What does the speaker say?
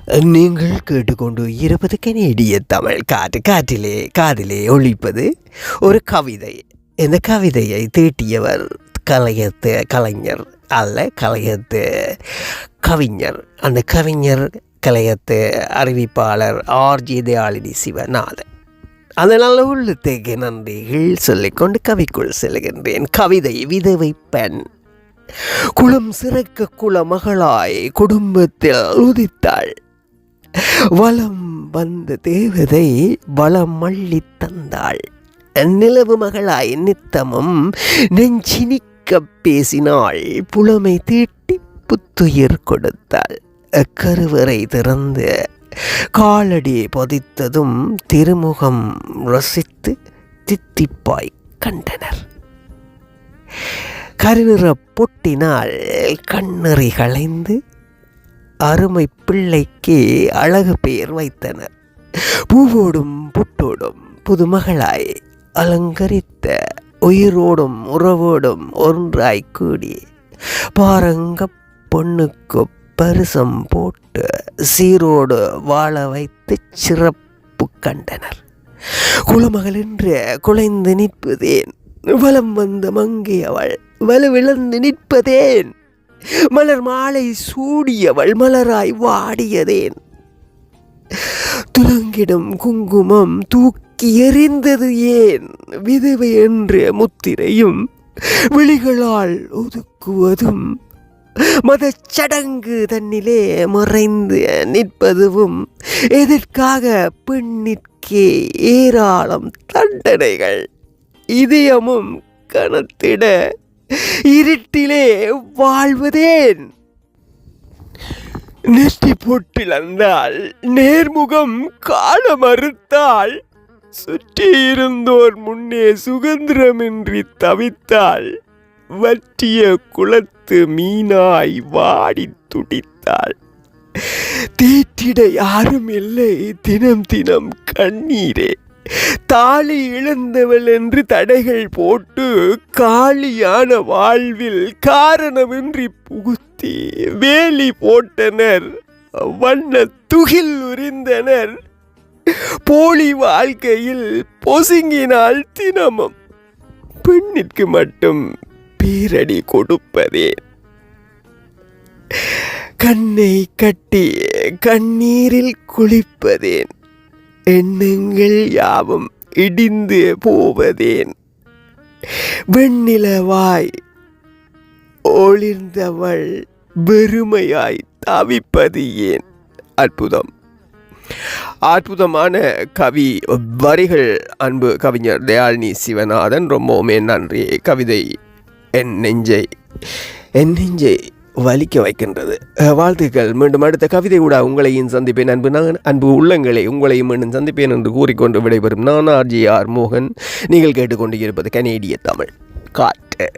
நீங்கள் கேட்டுக்கொண்டு இருப்பது கனேடிய தமிழ் காதிலே ஒழிப்பது ஒரு கவிதை. இந்த கவிதையை தீட்டியவர் கலையத்து கலைஞர் அல்ல, கலையத்து கவிஞர். அந்த கவிஞர் கலையத்து அறிவிப்பாளர் ஆர்ஜி தயாளினி சிவநாதன். அதனால் உள்ளத்துக்கு நன்றிகள் சொல்லிக்கொண்டு கவிக்குள் செல்கின்றேன். கவிதை விதவை பெண் குளம் சிறக்க குலமகளாய் குடும்பத்தில் உதித்தாள். வளம் வந்த தேவதை வளம் அள்ளி தந்தாள். நிலவு மகளாய் நித்தமும் நெஞ்சினிக்க பேசினாள். புலமை தீட்டி புத்துயிர் கொடுத்தாள். கருவறை திறந்து காலடி பதித்ததும் திருமுகம் ரசித்து தித்திப்பாய் கண்டனர். கருநிற பொட்டினால் கண்ணறி களைந்து அருமை பிள்ளைக்கு அழகு பெயர் வைத்தனர். பூவோடும் புட்டோடும் புதுமகளாய் அலங்கரித்த உயிரோடும் உறவோடும் ஒன்றாய் கூடி பாரங்க பொண்ணுக்கு பரிசம் போட்டு சீரோடு வாழ வைத்து சிறப்பு கண்டனர். குலமகள் என்று குலைந்து நிற்பதேன், வலம் வந்த மங்கை அவள் வலுவிழந்து நிற்பதேன், மலர் மாலை சூடியவள் மலராய் வாடியதேன், துலங்கிடும் குங்குமம் தூக்கி எறிந்தது ஏன், விதவை என்ற முத்திரையும் விழிகளால் ஒதுக்குவதும் மதச்சடங்கு தன்னிலே மறைந்து நிற்பதுவும் எதற்காக பெண்ணிற்கே ஏராளம் தண்டனைகள், இதயமும் கனத்திட இருட்டிலே வாழ்வதேன், நெற்றி பொட்டிலந்தாள் நேர்முகம் காண மறுத்தாள், சுற்றியிருந்தோர் முன்னே சுதந்திரமின்றி தவித்தாள், வற்றிய குளத்து மீனாய் வாடி துடித்தாள். தேற்றிட யாரும் இல்லை தினம் தினம் கண்ணீரே, தாலி இழந்தவள் என்று தடைகள் போட்டு காலியான வாழ்வில் காரணமின்றி புகுத்தி வேலி போட்டனர், வண்ண துகில் உரிந்தனர், போலி வாழ்க்கையில் பொசுங்கினால் தினமும் பெண்ணிற்கு மட்டும் பேரடி கொடுப்பதே, கண்ணை கட்டி கண்ணீரில் குளிப்பதேன், எண்ணங்கள் யாவும் இடிந்து போவதேன், வெண்ணிலவாய் ஒளிர்ந்தவள் வெறுமையாய் தவிப்பது ஏன். அற்புதம், அற்புதமான கவி வரிகள் அன்பு கவிஞர் தயாளினி சிவநாதன். ரொம்பவுமே நன்றி. கவிதை என் நெஞ்சை வலிக்க வைக்கின்றது. வாழ்த்துக்கள். மீண்டும் அடுத்த கவிதை கூட உங்களையும் சந்திப்பேன். அன்பு உள்ளங்களை உங்களையும் மீண்டும் சந்திப்பேன் என்று கூறிக்கொண்டு விடைபெறும் நான் ஆர்ஜி மோகன். நீங்கள் கேட்டுக்கொண்டு இருப்பது கனேடிய தமிழ் காற்று.